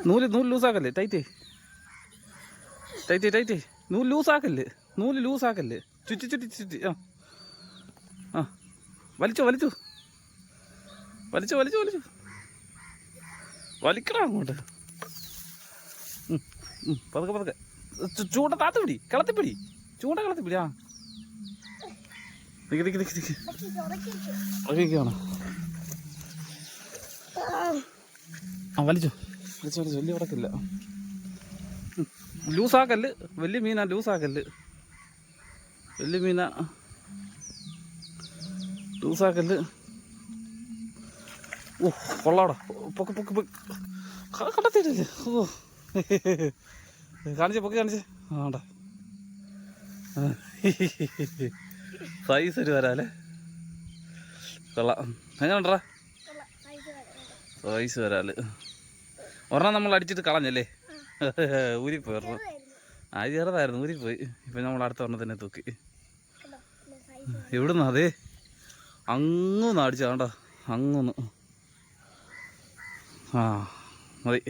നൂല് ലൂസാക്കല്ലേ, tight tight tight. നൂല് ലൂസാക്കല്ലേ, നൂല് ലൂസാക്കല്ലേ. ചുറ്റി ചുറ്റി ചുറ്റി. ആ ആ വലിച്ചോ വലിച്ചോ വലിച്ചോ വലിച്ചോ വലിച്ചോ. വലിക്കണം അങ്ങോട്ട്. പതുക്കെ പതുക്കെ. ചൂണ്ട താത്ത് പിടി, കളത്തിപ്പിടി, ചൂണ്ട കളത്തിപ്പിടി. ആ ദിക്ക് ദിക്ക് ദിക്ക് ദിക്ക്. ഒഴിക്കുകയാണ്. ആ വലിച്ചോ വലിച്ചോ വലിച്ചോ. വലിയ ഉടക്കില്ല. ലൂസാക്കല്ല്, വലിയ മീനാ, ലൂസാക്കല്ല്. വലിയ മീനാ, ലൂസാക്കല്ല്. ഓ കൊള്ളാടാ. പൊക്ക് പൊക്ക് പൊക്ക്. കണ്ടെത്തിയിട്ടില്ലേ? ഓ കാണിച്ചേ, പൊക്കി കാണിച്ചേ. ആണ്ടാ സൈസ് ഒരു വരാല്ലേ. കൊള്ളാം. എങ്ങനെ ഉണ്ടറാ? സൈസ് വരാല്. ഒരെണ്ണം നമ്മൾ അടിച്ചിട്ട് കളഞ്ഞല്ലേ, ഊരിപ്പോയി ഒരെണ്ണം. അത് ചെറുതായിരുന്നു, ഊരിപ്പോയി. ഇപ്പം നമ്മൾ അടുത്ത ഒരെണ്ണത്തിനെ തൂക്കി. എവിടുന്നാ? അതേ അങ്ങൊന്ന് അടിച്ചാ, കണ്ടോ, അങ്ങൊന്ന്. ആ മതി.